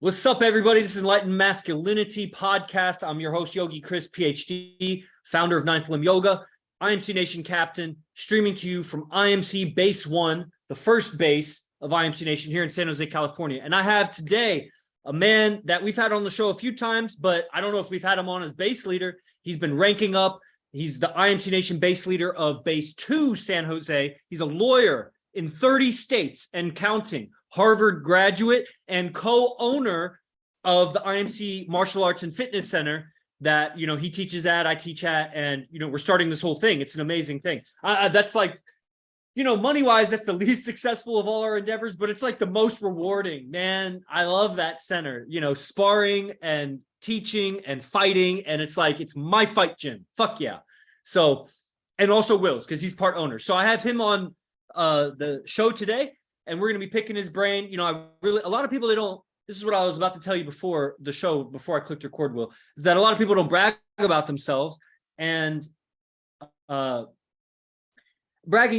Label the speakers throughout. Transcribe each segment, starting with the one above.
Speaker 1: What's up, everybody? This is Enlightened Masculinity podcast. I'm your host, Yogi Chris, PhD, founder of Ninth Limb Yoga, IMC Nation captain, streaming to you from IMC Base 1, the first base of IMC Nation here in San Jose, California. And I have today a man that we've had on the show a few times, but I don't know if we've had him on as base leader. He's been ranking up. He's the IMC Nation base leader of Base 2, San Jose. He's a lawyer in 30 states and counting. Harvard graduate and co-owner of the IMC Martial Arts and Fitness Center that, he teaches at, I teach at, and, we're starting this whole thing. It's an amazing thing. That's like, money-wise, that's the least successful of all our endeavors, but it's like the most rewarding, man. I love that center, sparring and teaching and fighting. And it's like, it's my fight gym. Fuck yeah. So, and also Will's, because he's part owner. So I have him on the show today. And we're going to be picking his brain. A lot of people, this is what I was about to tell you before the show, before I clicked record, Will, is that a lot of people don't brag about themselves. And bragging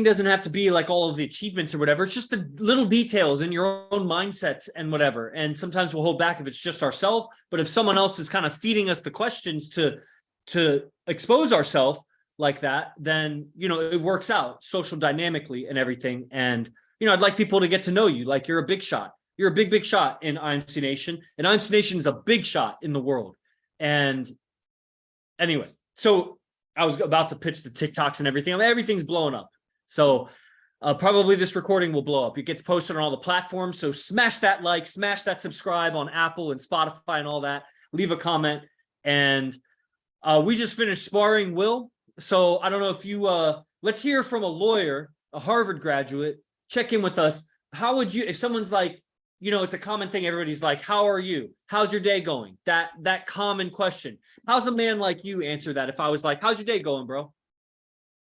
Speaker 1: doesn't have to be like all of the achievements or whatever. It's just the little details in your own mindsets and whatever. And sometimes we'll hold back if it's just ourselves. But if someone else is kind of feeding us the questions to expose ourselves like that, then, it works out social dynamically and everything. And I'd like people to get to know you. Like, you're a big shot. You're a big shot in IMC Nation. And IMC Nation is a big shot in the world. And anyway, so I was about to pitch the TikToks and everything. Everything's blowing up. So probably this recording will blow up. It gets posted on all the platforms. So smash that like, smash that subscribe on Apple and Spotify and all that. Leave a comment. And we just finished sparring Will. So I don't know if you, let's hear from a lawyer, a Harvard graduate. Check in with us. How would you, if someone's like, it's a common thing. Everybody's like, how are you? How's your day going? That common question. How's a man like you answer that? If I was like, how's your day going, bro?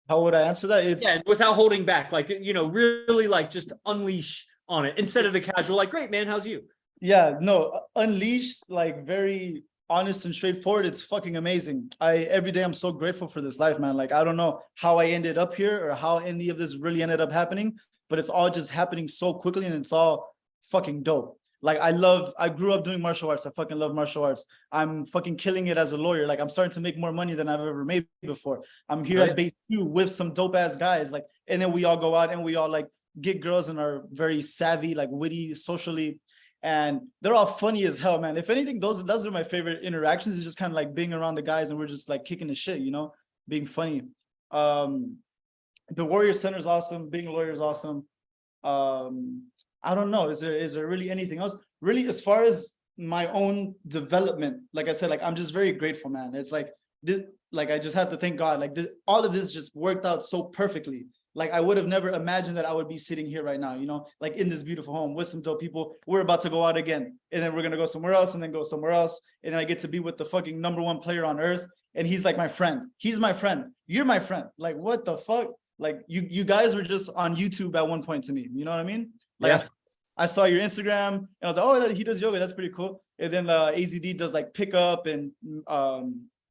Speaker 2: How would I answer that?
Speaker 1: Yeah, without holding back, like, really like just unleash on it instead of the casual, like, great, man, how's you?
Speaker 2: Yeah, no, unleashed, like very honest and straightforward. It's fucking amazing. Every day I'm so grateful for this life, man. Like, I don't know how I ended up here or how any of this really ended up happening, but it's all just happening so quickly and it's all fucking dope. Like, I grew up doing martial arts. I fucking love martial arts. I'm fucking killing it as a lawyer. Like, I'm starting to make more money than I've ever made before. I'm here at Base 2 with some dope ass guys. Like, and then we all go out and we all like get girls and are very savvy, like witty socially. And they're all funny as hell, man. If anything, those are my favorite interactions. Is just kind of like being around the guys and we're just like kicking the shit, being funny. The Warrior Center is awesome. Being a lawyer is awesome. I don't know. Is there really anything else? Really, as far as my own development, like I said, like I'm just very grateful, man. It's like this, like I just have to thank God. Like all of this just worked out so perfectly. Like, I would have never imagined that I would be sitting here right now, like in this beautiful home with some dope people. We're about to go out again, and then we're gonna go somewhere else, and then go somewhere else, and then I get to be with the fucking #1 player on earth, and he's like my friend. He's my friend. You're my friend. Like, what the fuck? Like, you guys were just on YouTube at one point to me. You know what I mean? Like, yeah. I saw your Instagram, and I was like, oh, he does yoga. That's pretty cool. And then AZD does like pickup and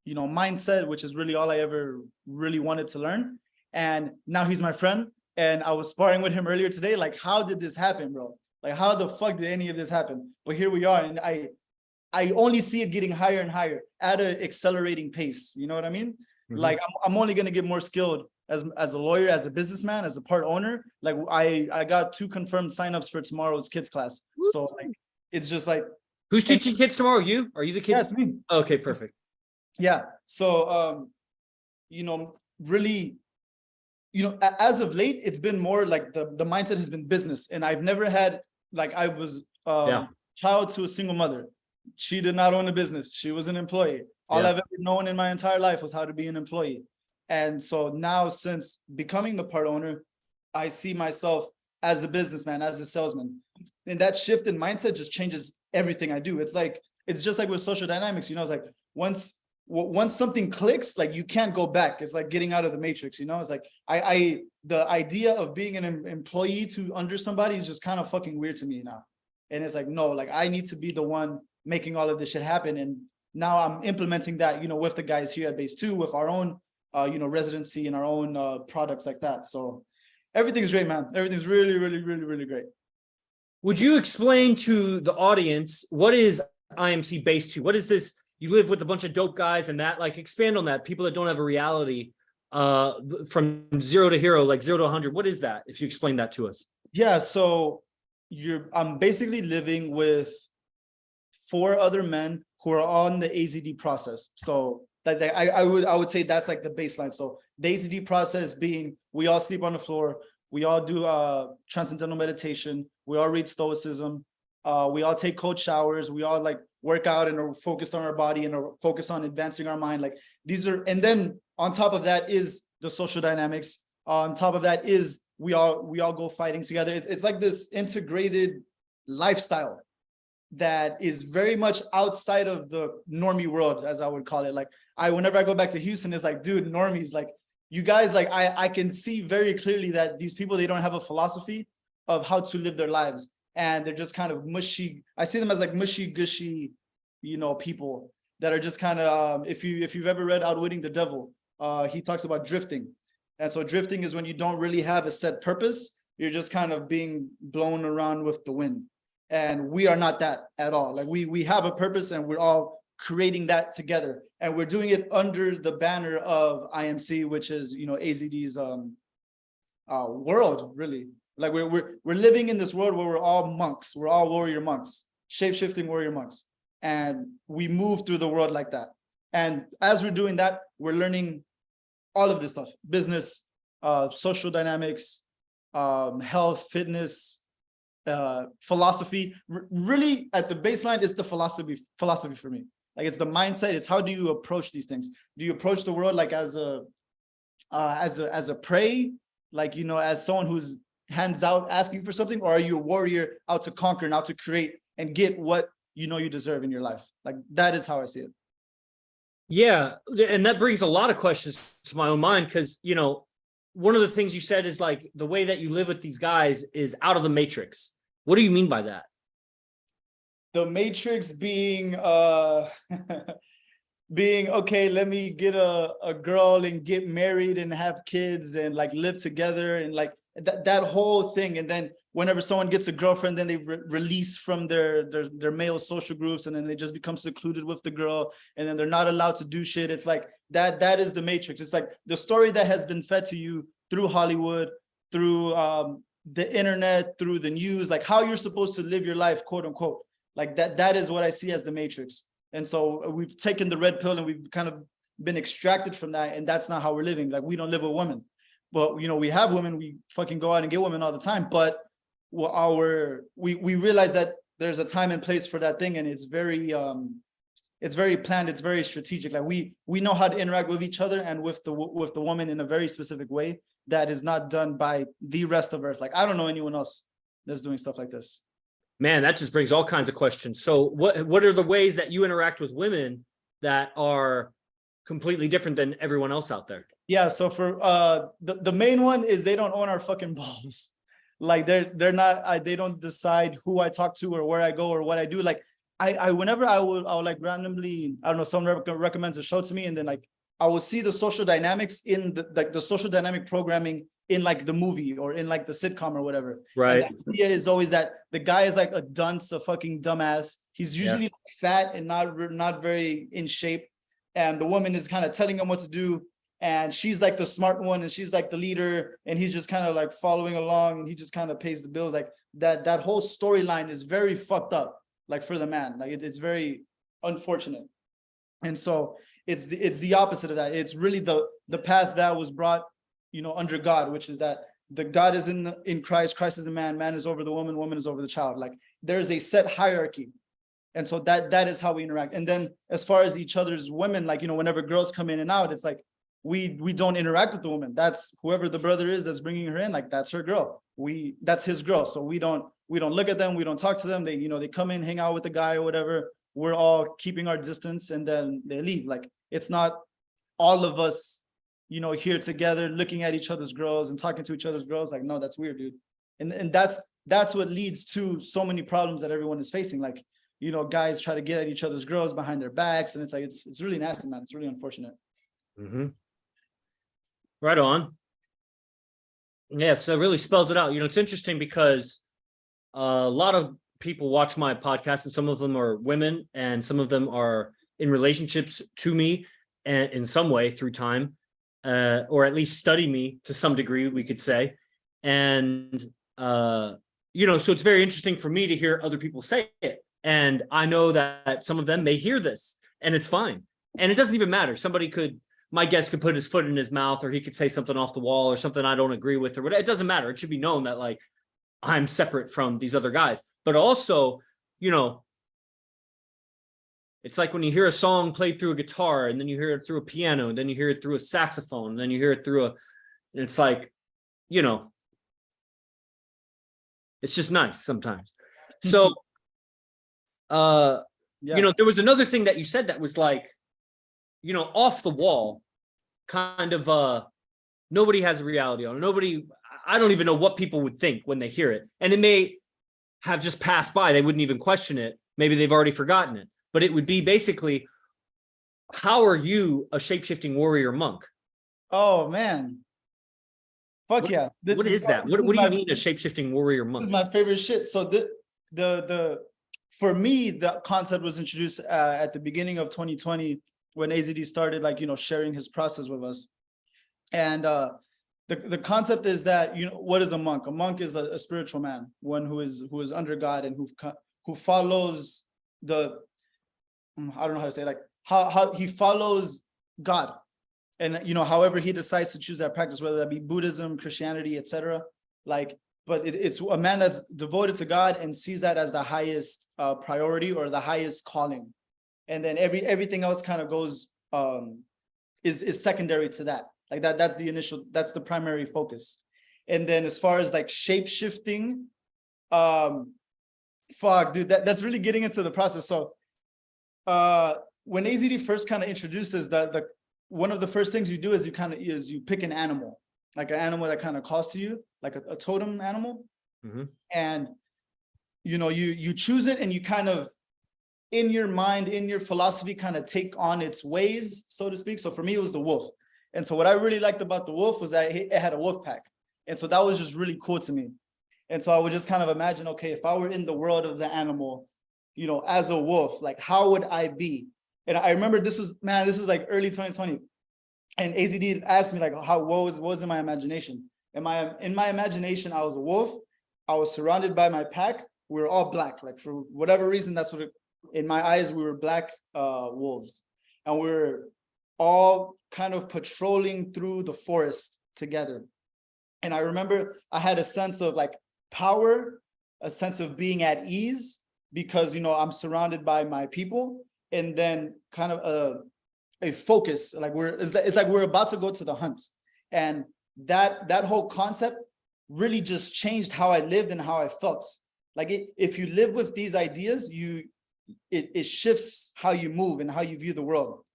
Speaker 2: mindset, which is really all I ever really wanted to learn. And now he's my friend, and I was sparring with him earlier today. Like, how did this happen, bro? Like, how the fuck did any of this happen? But here we are, and I only see it getting higher and higher at an accelerating pace. You know what I mean? Mm-hmm. Like, I'm only gonna get more skilled as a lawyer, as a businessman, as a part owner. Like, I got 2 confirmed signups for tomorrow's kids class. Woo! So like, it's just like,
Speaker 1: who's teaching kids tomorrow? You? Are you the kids?
Speaker 2: Yeah, it's me.
Speaker 1: Okay, perfect.
Speaker 2: Yeah. So really. As of late, it's been more like the mindset has been business. And I've never had, like, I was child to a single mother. She did not own a business. She was an employee. All I've ever known in my entire life was how to be an employee. And so now, since becoming the part owner, I see myself as a businessman, as a salesman. And that shift in mindset just changes everything I do. It's just like with social dynamics, it's like once something clicks, like, you can't go back. It's like getting out of the matrix, It's like the idea of being an employee to under somebody is just kind of fucking weird to me now. And it's like, no, like, I need to be the one making all of this shit happen. And now I'm implementing that, with the guys here at Base 2, with our own residency and our own products like that. So everything's great, man. Everything's really, really, really, really great.
Speaker 1: Would you explain to the audience what is IMC Base 2? What is this? You live with a bunch of dope guys and that, like, expand on that. People that don't have a reality from zero to hero, like 0 to 100. What is that? If you explain that to us.
Speaker 2: Yeah, so I'm basically living with 4 other men who are on the AZD process. So I would say that's like the baseline. So the AZD process being, we all sleep on the floor, we all do transcendental meditation, we all read stoicism, we all take cold showers, we all like work out and are focused on our body and are focused on advancing our mind. Like these are, and then on top of that is the social dynamics. On top of that is we all go fighting together. It's like this integrated lifestyle that is very much outside of the normie world, as I would call it. Like whenever I go back to Houston, it's like, dude, normies, like you guys, like I can see very clearly that these people, they don't have a philosophy of how to live their lives. And they're just kind of mushy. I see them as like mushy gushy, people that are just kind of, if you've ever read Outwitting the Devil, he talks about drifting. And so drifting is when you don't really have a set purpose. You're just kind of being blown around with the wind. And we are not that at all. Like we have a purpose and we're all creating that together. And we're doing it under the banner of IMC, which is, AZD's world, really. Like we're living in this world where we're all monks. We're all warrior monks, shape-shifting warrior monks. And we move through the world like that. And as we're doing that, we're learning all of this stuff: business, social dynamics, health, fitness, philosophy. Really, at the baseline is the philosophy for me. Like it's the mindset. It's how do you approach these things? Do you approach the world like as a prey, like as someone who's hands out asking for something, or are you a warrior out to conquer and out to create and get what you deserve in your life? Like that is how I see it.
Speaker 1: Yeah, and that brings a lot of questions to my own mind because, one of the things you said is like the way that you live with these guys is out of the matrix. What do you mean by that?
Speaker 2: The matrix being being okay, let me get a girl and get married and have kids and like live together and like that whole thing. And then whenever someone gets a girlfriend, then they release from their male social groups, and then they just become secluded with the girl, and then they're not allowed to do shit. It's like that is the matrix. It's like the story that has been fed to you through Hollywood, through the internet, through the news, like how you're supposed to live your life, quote unquote. Like that is what I see as the matrix. And so we've taken the red pill and we've kind of been extracted from that, and that's not how we're living. Like we don't live with women. But we have women, we fucking go out and get women all the time. But we realize that there's a time and place for that thing, and it's very planned, it's very strategic. Like we know how to interact with each other and with the woman in a very specific way that is not done by the rest of Earth. Like I don't know anyone else that's doing stuff like this.
Speaker 1: Man, that just brings all kinds of questions. So what are the ways that you interact with women that are completely different than everyone else out there?
Speaker 2: Yeah, so for the main one is they don't own our fucking balls. Like they're not, they don't decide who I talk to or where I go or what I do. Like whenever I will like randomly, I don't know, someone recommends a show to me, and then like I will see the social dynamics in the social dynamic programming in like the movie or in like the sitcom or whatever.
Speaker 1: Right.
Speaker 2: And the idea is always that the guy is like a dunce, a fucking dumbass. He's usually fat and not very in shape. And the woman is kind of telling him what to do. And she's like the smart one, and she's like the leader, and he's just kind of like following along, and he just kind of pays the bills. Like that whole storyline is very fucked up, like for the man. Like it's very unfortunate. And so it's the opposite of that. It's really the path that was brought, under God, which is that the God is in Christ, Christ is the man is over the woman, woman is over the child. Like there's a set hierarchy. And so that is how we interact. And then as far as each other's women, like, whenever girls come in and out, it's like, we don't interact with the woman. That's whoever the brother is that's bringing her in. Like that's her girl. That's his girl. So we don't look at them. We don't talk to them. They, they come in, hang out with the guy or whatever. We're all keeping our distance, and then they leave. Like it's not all of us, here together looking at each other's girls and talking to each other's girls. Like, no, that's weird, dude. And that's what leads to so many problems that everyone is facing. Like, guys try to get at each other's girls behind their backs, and it's like it's really nasty, man. It's really unfortunate.
Speaker 1: Mm-hmm. Right on. Yeah, so it really spells it out. It's interesting because a lot of people watch my podcast, and some of them are women, and some of them are in relationships to me, and in some way through time, or at least study me to some degree, we could say. And so it's very interesting for me to hear other people say it. And I know that some of them may hear this, and it's fine. And it doesn't even matter. My guest could put his foot in his mouth, or he could say something off the wall or something I don't agree with, or whatever. It doesn't matter. It should be known that, like, I'm separate from these other guys. But also, it's like when you hear a song played through a guitar, and then you hear it through a piano, and then you hear it through a saxophone, and then you hear it through it's like, it's just nice sometimes. So, there was another thing that you said that was like, off the wall, kind of, nobody has a reality on it. I don't even know what people would think when they hear it. And it may have just passed by. They wouldn't even question it. Maybe they've already forgotten it. But it would be basically, how are you a shape-shifting warrior monk?
Speaker 2: Oh, man. Fuck yeah.
Speaker 1: What is that? What do you mean a shape-shifting warrior monk?
Speaker 2: This is my favorite shit. So for me, the concept was introduced at the beginning of 2020 when AZD started, sharing his process with us. And the concept is that, what is a monk? A monk is a spiritual man, one who is under God and who follows I don't know how to say, like, how he follows God. And, however he decides to choose that practice, whether that be Buddhism, Christianity, etc. But it's a man that's devoted to God and sees that as the highest priority or the highest calling. And then everything else kind of goes, is secondary to that. Like that's the primary focus. And then as far as like shape shifting, fuck, dude, that's really getting into the process. So when AZD first kind of introduced us, one of the first things you do is you pick an animal, like an animal that kind of calls to you, like a totem animal. Mm-hmm. And you choose it, and you kind of, in your mind, in your philosophy, kind of take on its ways, so to speak. So for me, it was the wolf. And so what I really liked about the wolf was that it had a wolf pack. And so that was just really cool to me. And so I would just kind of imagine, okay, if I were in the world of the animal, as a wolf, like, how would I be? And I remember this was like early 2020. And AZD asked me, like, what was in my imagination? In my imagination, I was a wolf. I was surrounded by my pack. We were all black. Like, for whatever reason, in my eyes, we were black wolves. And we were all kind of patrolling through the forest together. And I remember I had a sense of like power, a sense of being at ease, because, I'm surrounded by my people. And then kind of a focus, like it's like we're about to go to the hunt. And that whole concept really just changed how I lived and how I felt. Like if you live with these ideas, it shifts how you move and how you view the world.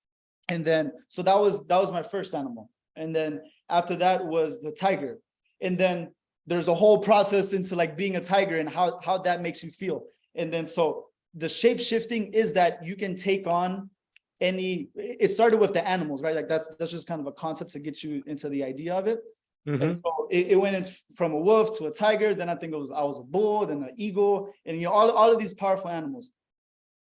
Speaker 2: And then, so that was my first animal. And then after that was the tiger. And then there's a whole process into like being a tiger and how that makes you feel. And then, so the shape shifting is that you can take on it started with the animals, right? Like that's just kind of a concept to get you into the idea of it. Mm-hmm. And so it went from a wolf to a tiger. Then I think I was a bull, then an eagle, and all of these powerful animals.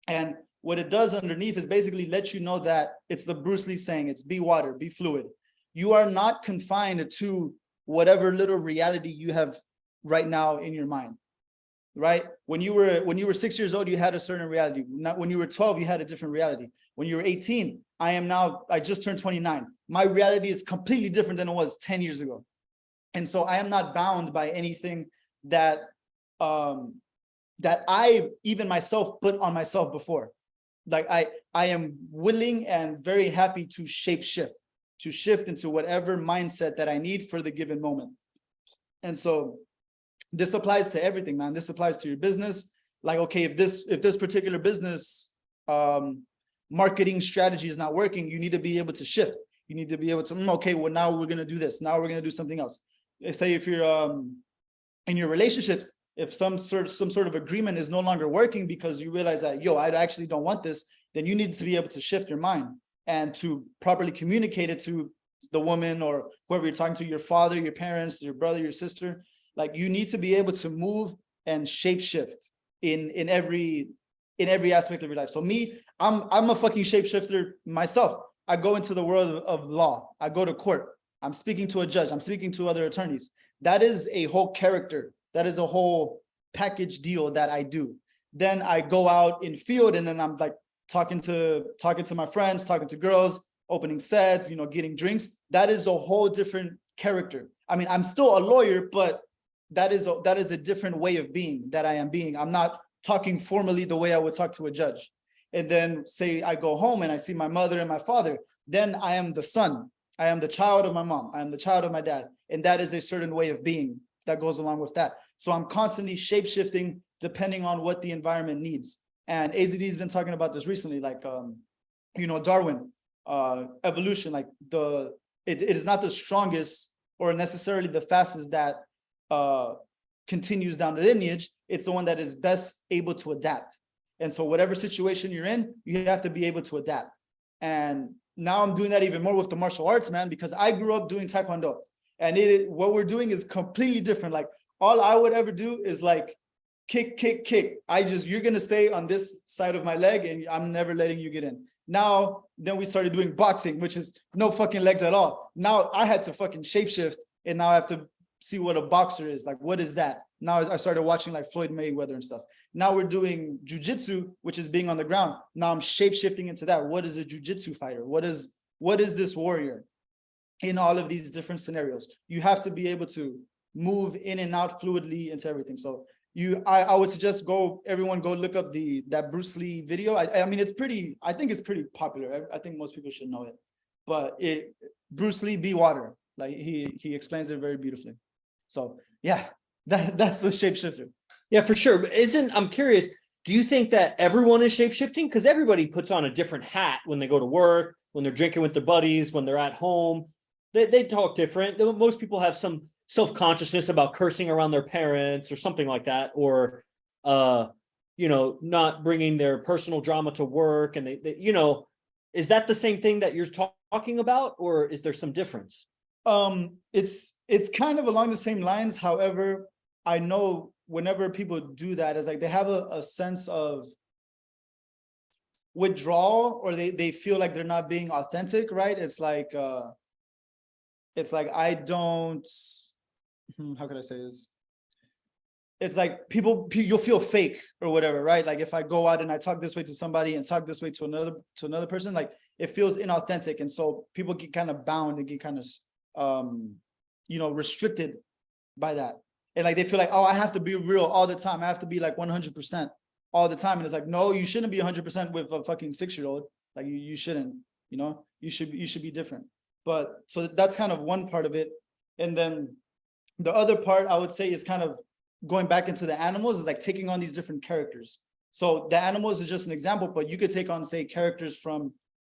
Speaker 2: And what it does underneath is basically let you know that it's the Bruce Lee saying, it's be water, be fluid. You are not confined to whatever little reality you have right now in your mind, right? When you were 6 years old, you had a certain reality. When you were 12, you had a different reality. When you were 18, I just turned 29. My reality is completely different than it was 10 years ago. And so I am not bound by anything that I even myself put on myself before. Like I am willing and very happy to shift into whatever mindset that I need for the given moment. And so this applies to everything, man. This applies to your business. Like, okay, if this particular business marketing strategy is not working, you need to be able to shift. You need to be able to, okay, well, now we're going to do this. Now we're going to do something else. Say if you're in your relationships, if some sort of agreement is no longer working because you realize that, I actually don't want this, then you need to be able to shift your mind and to properly communicate it to the woman or whoever you're talking to, your father, your parents, your brother, your sister. Like, you need to be able to move and shapeshift in every aspect of your life. So me, I'm a fucking shapeshifter myself. I go into the world of law. I go to court. I'm speaking to a judge. I'm speaking to other attorneys. That is a whole character. That is a whole package deal that I do. Then I go out in field, and then I'm like talking to my friends, talking to girls, opening sets, getting drinks. That is a whole different character. I mean, I'm still a lawyer, but that is a different way of being that I am being. I'm not talking formally the way I would talk to a judge. And then say I go home and I see my mother and my father, then I am the son. I am the child of my mom. I am the child of my dad. And that is a certain way of being that goes along with that. So I'm constantly shape-shifting depending on what the environment needs. And AZD has been talking about this recently, like, Darwin, evolution, like it is not the strongest or necessarily the fastest that continues down the lineage. It's the one that is best able to adapt. And so whatever situation you're in, you have to be able to adapt. And now I'm doing that even more with the martial arts, man, because I grew up doing Taekwondo, and what we're doing is completely different. Like all I would ever do is like kick, kick, kick. You're going to stay on this side of my leg and I'm never letting you get in. Then we started doing boxing, which is no fucking legs at all. Now I had to fucking shapeshift, and now I have to see what a boxer is. Like, what is that? Now I started watching like Floyd Mayweather and stuff. Now we're doing jujitsu, which is being on the ground. Now I'm shape-shifting into that. What is a jujitsu fighter? What is this warrior? In all of these different scenarios, you have to be able to move in and out fluidly into everything. So I would suggest everyone go look up that Bruce Lee video. I mean, I think it's pretty popular. I think most people should know it, but Bruce Lee be water. Like he explains it very beautifully. So yeah, that's a shapeshifter.
Speaker 1: Yeah, for sure. But I'm curious, do you think that everyone is shapeshifting? Because everybody puts on a different hat when they go to work, when they're drinking with their buddies, when they're at home. They talk different. Most people have some self-consciousness about cursing around their parents or something like that, or not bringing their personal drama to work. And they is that the same thing that you're talking about, or is there some difference?
Speaker 2: It's kind of along the same lines. However, I know whenever people do that, it's like they have a sense of withdrawal, or they feel like they're not being authentic, right? It's like I don't, how could I say this? It's like you'll feel fake or whatever, right? Like if I go out and I talk this way to somebody and talk this way to another person, like it feels inauthentic. And so people get kind of bound and get kind of restricted by that. And like they feel like, oh, I have to be real all the time. I have to be like 100% all the time. And it's like, no, you shouldn't be 100% with a fucking 6-year-old. Like you shouldn't, you should be different. But so that's kind of one part of it. And then the other part I would say is kind of going back into the animals, is like taking on these different characters. So the animals is just an example, but you could take on, say, characters from,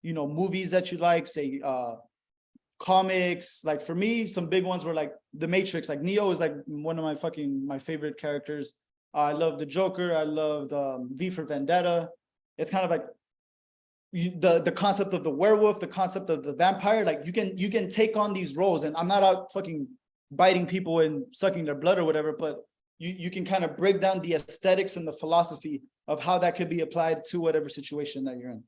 Speaker 2: movies that you like, say, comics. Like for me, some big ones were like The Matrix. Like Neo is like one of my favorite characters. I love the Joker. I loved V for Vendetta. It's kind of like the concept of the werewolf, the concept of the vampire. Like you can take on these roles, and I'm not out fucking biting people and sucking their blood or whatever, but you can kind of break down the aesthetics and the philosophy of how that could be applied to whatever situation that you're in.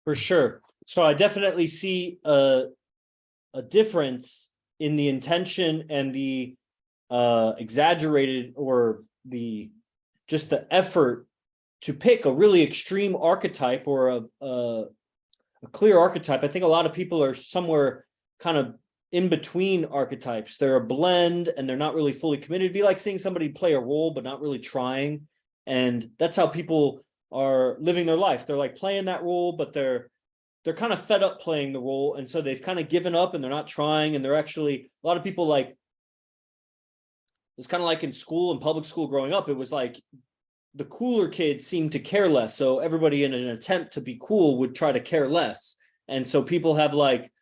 Speaker 1: For sure. So I definitely see a difference in the intention and the exaggerated, or the effort to pick a really extreme archetype, or a clear archetype. I think a lot of people are somewhere kind of in between archetypes. They're a blend and they're not really fully committed. It'd be like seeing somebody play a role but not really trying. And that's how people are living their life. They're like playing that role, but they're kind of fed up playing the role, and so they've kind of given up and they're not trying. And they're actually, a lot of people, like, it's kind of like in school, in public school growing up, it was like the cooler kids seemed to care less, so everybody in an attempt to be cool would try to care less. And so people have like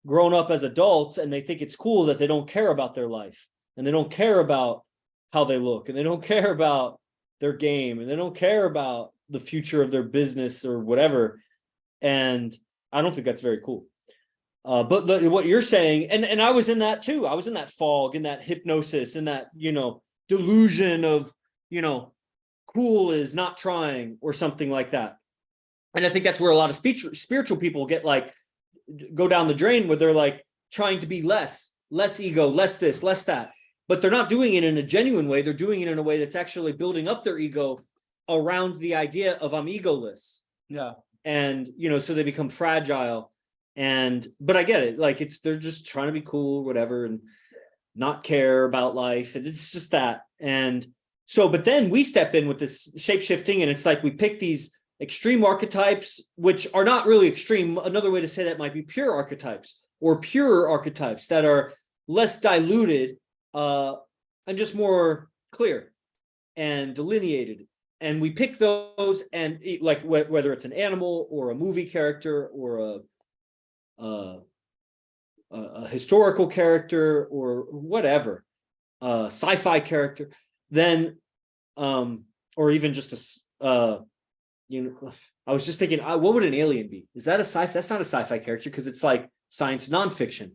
Speaker 1: grown up as adults, and they think it's cool that they don't care about their life, and they don't care about how they look, and they don't care about their game, and they don't care about the future of their business or whatever. And I don't think that's very cool. But what you're saying, and I was in that too. I was in that fog, in that hypnosis, in that, delusion of, cool is not trying or something like that. And I think that's where a lot of spiritual people go down the drain, where they're like trying to be less ego, less this, less that. But they're not doing it in a genuine way. They're doing it in a way that's actually building up their ego around the idea of I'm egoless.
Speaker 2: Yeah.
Speaker 1: And, so they become fragile. But I get it. They're just trying to be cool, whatever, and not care about life. And it's just that. And so, but then we step in with this shape shifting, and it's like we pick these extreme archetypes, which are not really extreme. Another way to say that might be pure archetypes, or purer archetypes that are less diluted and just more clear and delineated. And we pick those, and like whether it's an animal or a movie character or a historical character or whatever, sci-fi character, then or even just I was just thinking, what would an alien be? Is that a sci-fi? That's not a sci-fi character, because it's like science nonfiction,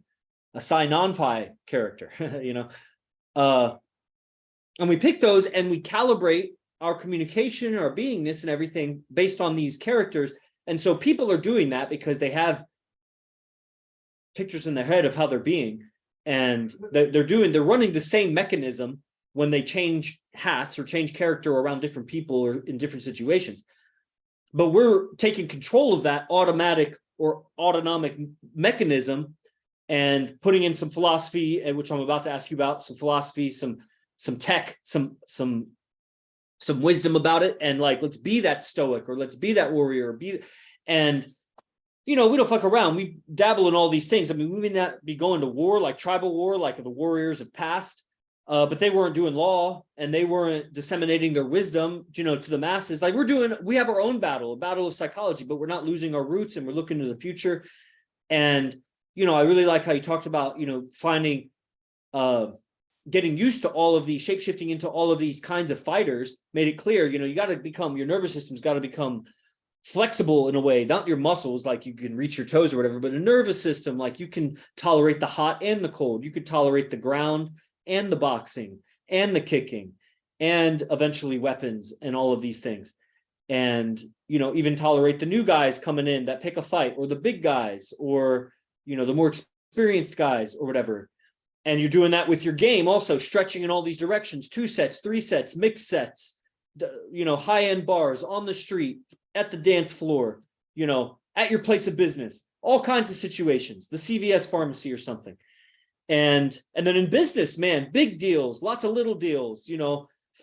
Speaker 1: a sci-non-fi character, and we pick those and we calibrate our communication, our beingness, and everything based on these characters. And so people are doing that because they have pictures in their head of how they're being, and they're running the same mechanism when they change hats or change character around different people or in different situations. But we're taking control of that automatic or autonomic mechanism and putting in some philosophy, which I'm about to ask you about, some philosophy, some tech, some wisdom about it. And let's be that stoic, or let's be that warrior, and we don't fuck around. We dabble in all these things. I mean, we may not be going to war, like tribal war, like the warriors of past, but they weren't doing law, and they weren't disseminating their wisdom, to the masses. We have our own battle, a battle of psychology, but we're not losing our roots, and we're looking to the future. And, I really like how you talked about, finding, getting used to all of these, shape-shifting into all of these kinds of fighters, made it clear, you got to become, your nervous system's got to become flexible in a way, not your muscles, like you can reach your toes or whatever, but a nervous system, like you can tolerate the hot and the cold. You could tolerate the ground and the boxing and the kicking and eventually weapons and all of these things. And, even tolerate the new guys coming in that pick a fight, or the big guys, or, the more experienced guys or whatever. And you're doing that with your game also, stretching in all these directions, 2 sets, 3 sets, mixed sets, high-end bars, on the street, at the dance floor, at your place of business, all kinds of situations, the CVS pharmacy or something. And then in business, man, big deals, lots of little deals,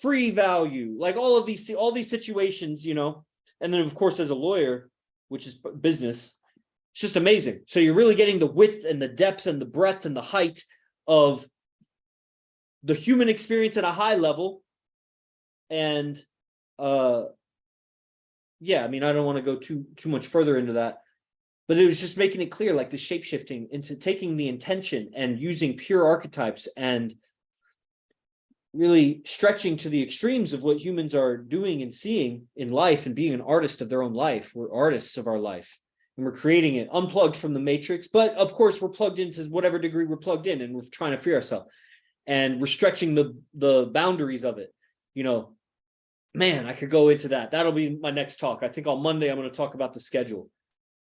Speaker 1: free value, like all these situations, and then of course, as a lawyer, which is business, it's just amazing. So you're really getting the width and the depth and the breadth and the height of the human experience at a high level. And I mean, I don't want to go too much further into that, but it was just making it clear, like the shape shifting into taking the intention and using pure archetypes and really stretching to the extremes of what humans are doing and seeing in life, and being an artist of their own life. We're artists of our life, and we're creating it unplugged from the matrix. But of course, we're plugged into whatever degree we're plugged in, and we're trying to free ourselves, and we're stretching the boundaries of it. Man, I could go into that. That'll be my next talk. I think on Monday, I'm going to talk about the schedule.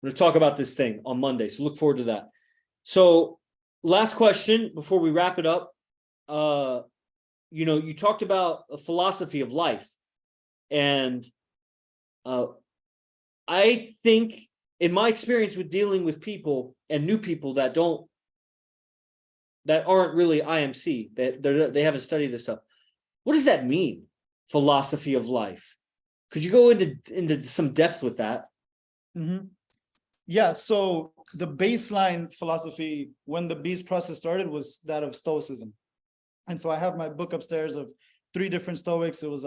Speaker 1: I'm going to talk about this thing on Monday. So look forward to that. So last question before we wrap it up. You talked about a philosophy of life. And I think in my experience with dealing with people and new people that aren't really IMC, that they haven't studied this stuff. What does that mean? Philosophy of life. Could you go into some depth with that?
Speaker 2: Mm-hmm. Yeah. So the baseline philosophy when the Beast process started was that of Stoicism. And so I have my book upstairs of 3 different Stoics. It was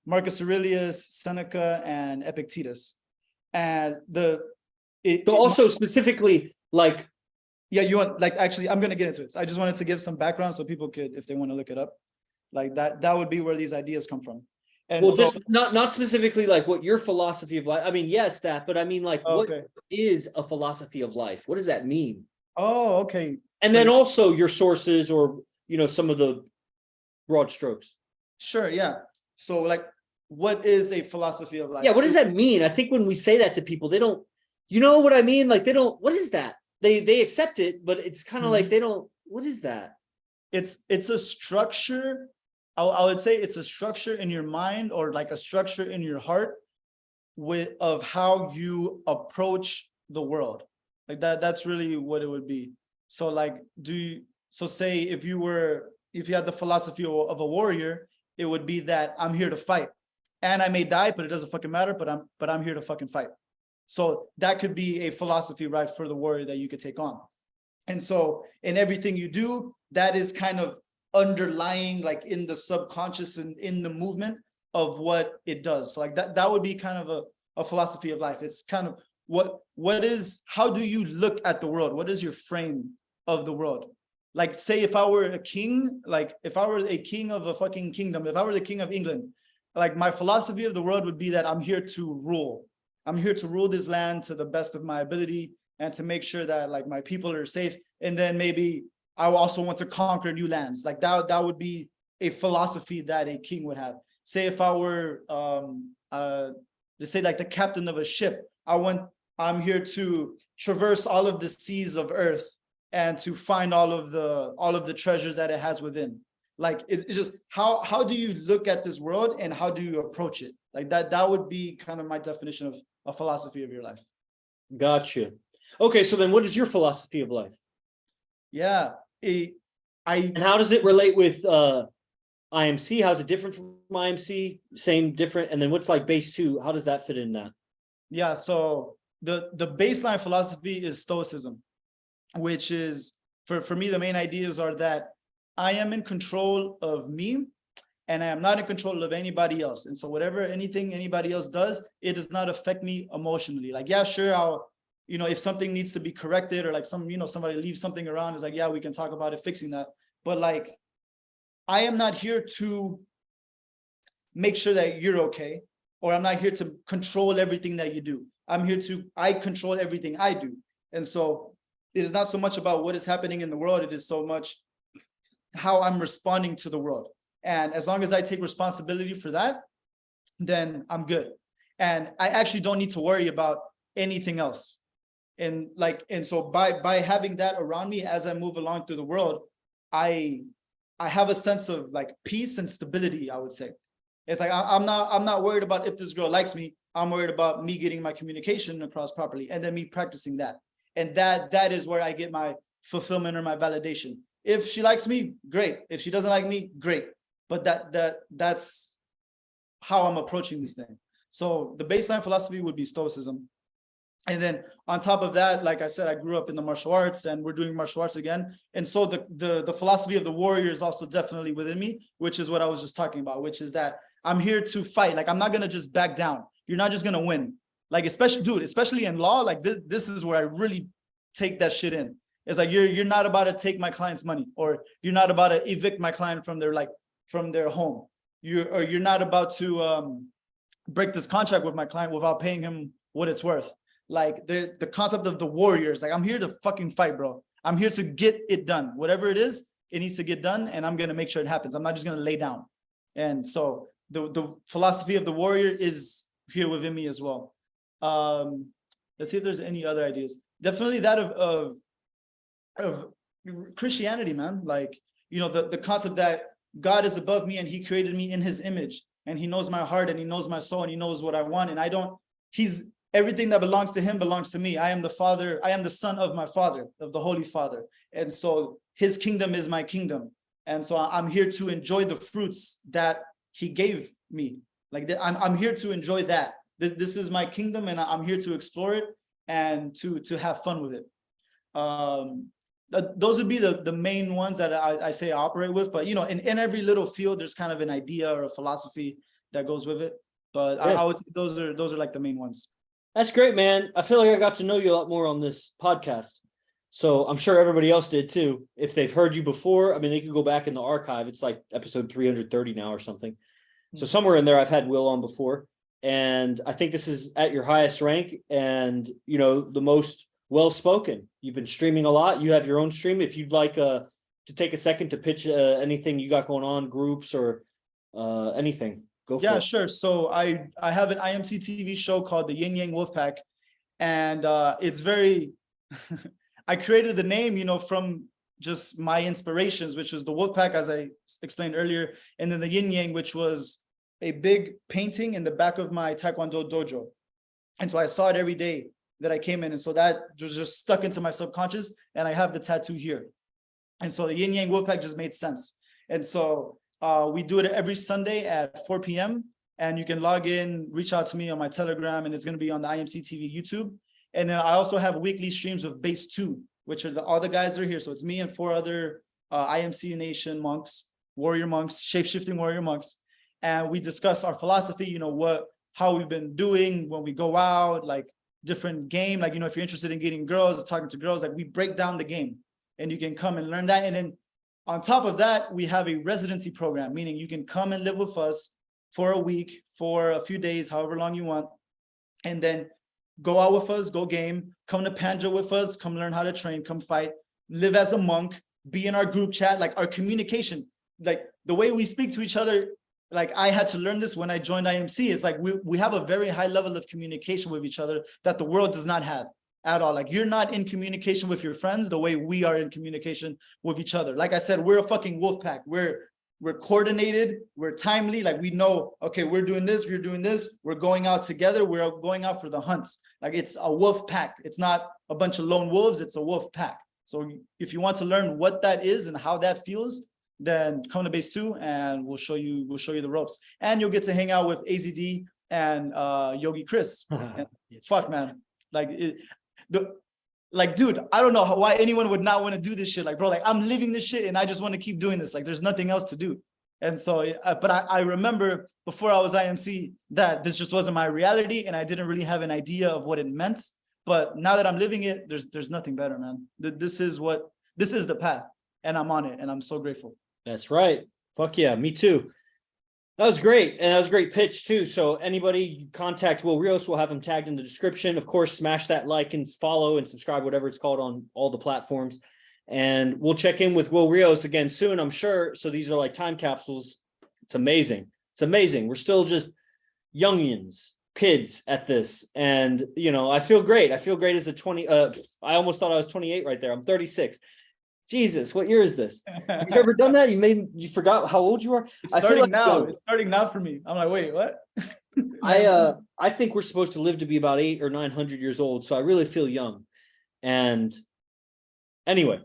Speaker 2: Marcus Aurelius, Seneca, and Epictetus. And
Speaker 1: also specifically, like,
Speaker 2: yeah, you want, like, actually, I'm going to get into it. I just wanted to give some background so people could, if they want to look it up, like that would be where these ideas come from. And
Speaker 1: well, just not specifically like what your philosophy of life. I mean, yes, that, but I mean, like, what is a philosophy of life? What does that mean?
Speaker 2: Oh, okay.
Speaker 1: And then also your sources, or some of the broad strokes.
Speaker 2: Sure, yeah. So like, what is a philosophy of life?
Speaker 1: Yeah, what does that mean? I think when we say that to people, they don't, you know what I mean? Like they don't, what is that? They accept it, but it's kind of like they don't, what is that?
Speaker 2: It's a structure. I would say it's a structure in your mind, or like a structure in your heart of how you approach the world. Like that's really what it would be. So like, say if you had the philosophy of a warrior, it would be that I'm here to fight, and I may die, but it doesn't fucking matter, but I'm here to fucking fight. So that could be a philosophy, right, for the warrior that you could take on. And so in everything you do, that is kind of underlying, like in the subconscious and in the movement of what it does. So like that would be kind of a philosophy of life. It's kind of how do you look at the world? What is your frame of the world? Like, say if I were a king, like if I were a king of a fucking kingdom, if I were the king of England, like my philosophy of the world would be that I'm here to rule. I'm here to rule this land to the best of my ability and to make sure that like my people are safe. And then maybe I also want to conquer new lands. Like that would be a philosophy that a king would have. Say if I were, let's say like the captain of a ship, I'm here to traverse all of the seas of earth and to find all of the treasures that it has within. Like it's just how do you look at this world and how do you approach it? Like that would be kind of my definition of a philosophy of your life.
Speaker 1: Gotcha. Okay, so then what is your philosophy of life?
Speaker 2: Yeah.
Speaker 1: And how does it relate with IMC? How's it different from IMC? Same, different? And then what's like base 2? How does that fit in that?
Speaker 2: Yeah, so the baseline philosophy is Stoicism, which is, for me, the main ideas are that I am in control of me and I am not in control of anybody else. And so anything anybody else does, it does not affect me emotionally. Like, yeah, sure, I'll, if something needs to be corrected, or like somebody leaves something around, it's like, yeah, we can talk about it, fixing that. But like, I am not here to make sure that you're okay, or I'm not here to control everything that you do. I control everything I do. And so it is not so much about what is happening in the world. It is so much how I'm responding to the world. And as long as I take responsibility for that, then I'm good. And I actually don't need to worry about anything else. And so by having that around me as I move along through the world, I have a sense of like peace and stability, I would say. It's like I'm not worried about if this girl likes me. I'm worried about me getting my communication across properly, and then me practicing that. And that is where I get my fulfillment or my validation. If she likes me, great. If she doesn't like me, great. But that's how I'm approaching this thing. So the baseline philosophy would be Stoicism. And then on top of that, like I said, I grew up in the martial arts, and we're doing martial arts again. And so the philosophy of the warrior is also definitely within me, which is what I was just talking about, which is that I'm here to fight. Like, I'm not going to just back down. You're not just going to win. Like, especially in law, like this is where I really take that shit in. It's like, you're not about to take my client's money, or you're not about to evict my client from their home. You're not about to break this contract with my client without paying him what it's worth. Like the concept of the warriors, like, I'm here to fucking fight, bro. I'm here to get it done. Whatever it is, it needs to get done, and I'm going to make sure it happens. I'm not just going to lay down. And so the philosophy of the warrior is here within me as well. Let's see if there's any other ideas. Definitely that of Christianity, man. Like, the concept that God is above me and he created me in his image, and he knows my heart and he knows my soul and he knows what I want. And everything that belongs to him belongs to me. I am the father. I am the son of my father, of the Holy Father. And so his kingdom is my kingdom. And so I'm here to enjoy the fruits that he gave me. Like, I'm here to enjoy that. This is my kingdom, and I'm here to explore it and to have fun with it. Those would be the main ones that I say I operate with. But, in every little field, there's kind of an idea or a philosophy that goes with it. But yeah. I would think those are like the main ones.
Speaker 1: That's great, man. I feel like I got to know you a lot more on this podcast. So I'm sure everybody else did too. If they've heard you before, I mean, they could go back in the archive. It's like episode 330 now or something. So somewhere in there, I've had Will on before. And I think this is at your highest rank and, the most well-spoken. You've been streaming a lot. You have your own stream. If you'd like to take a second to pitch anything you got going on, groups or anything. Go for
Speaker 2: Yeah,
Speaker 1: it.
Speaker 2: sure. So I have an IMC TV show called the Yin Yang Wolfpack, and it's very. I created the name, from just my inspirations, which was the Wolfpack, as I explained earlier, and then the Yin Yang, which was a big painting in the back of my Taekwondo dojo, and so I saw it every day that I came in, and so that was just stuck into my subconscious, and I have the tattoo here, and so the Yin Yang Wolfpack just made sense, and so. We do it every Sunday at 4 p.m. And you can log in, reach out to me on my Telegram, and it's going to be on the IMC TV YouTube. And then I also have weekly streams of Base 2, which are all the guys that are here. So it's me and 4 other IMC Nation monks, warrior monks, shape-shifting warrior monks. And we discuss our philosophy, how we've been doing when we go out, like different game. Like, if you're interested in getting girls, talking to girls, like we break down the game and you can come and learn that. And then on top of that, we have a residency program, meaning you can come and live with us for a week, for a few days, however long you want, and then go out with us, go game, come to Panja with us, come learn how to train, come fight, live as a monk, be in our group chat, like our communication, like the way we speak to each other. Like I had to learn this when I joined IMC. It's like we have a very high level of communication with each other that the world does not have at all. Like you're not in communication with your friends the way we are in communication with each other. Like I said, we're a fucking wolf pack. We're coordinated, we're timely, like we know, okay, we're doing this, we're going out together, we're going out for the hunts. Like it's a wolf pack. It's not a bunch of lone wolves, it's a wolf pack. So if you want to learn what that is and how that feels, then come to Base 2 and we'll show you the ropes. And you'll get to hang out with AZD and Yogi Chris. And fuck man. Dude, I don't know why anyone would not want to do this shit. Like, bro, like I'm living this shit and I just want to keep doing this. Like, there's nothing else to do. And so, but I remember before I was IMC that this just wasn't my reality and I didn't really have an idea of what it meant. But now that I'm living it, there's nothing better, man. This is the path and I'm on it and I'm so grateful.
Speaker 1: That's right. Fuck yeah, me too. That was great. And that was a great pitch too. So anybody contact Will Rios, we'll have him tagged in the description. Of course, smash that like and follow and subscribe, whatever it's called on all the platforms. And we'll check in with Will Rios again soon, I'm sure. So these are like time capsules. It's amazing. It's amazing. We're still just youngins, kids at this. And, I feel great. I feel great as a 20. I almost thought I was 28 right there. I'm 36. Jesus, what year is this? Have you ever done that? You forgot how old you are?
Speaker 2: It's starting now. It's starting now for me. I'm like, wait, what?
Speaker 1: I think we're supposed to live to be about 800 or 900 years old. So I really feel young. And anyway,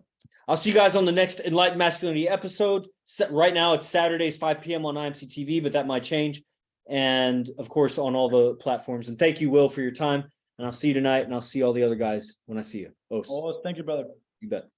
Speaker 1: I'll see you guys on the next Enlightened Masculinity episode. Right now it's Saturdays, 5 p.m. on IMC TV, but that might change. And of course, on all the platforms. And thank you, Will, for your time. And I'll see you tonight. And I'll see all the other guys when I see you.
Speaker 2: Oh, thank you, brother.
Speaker 1: You bet.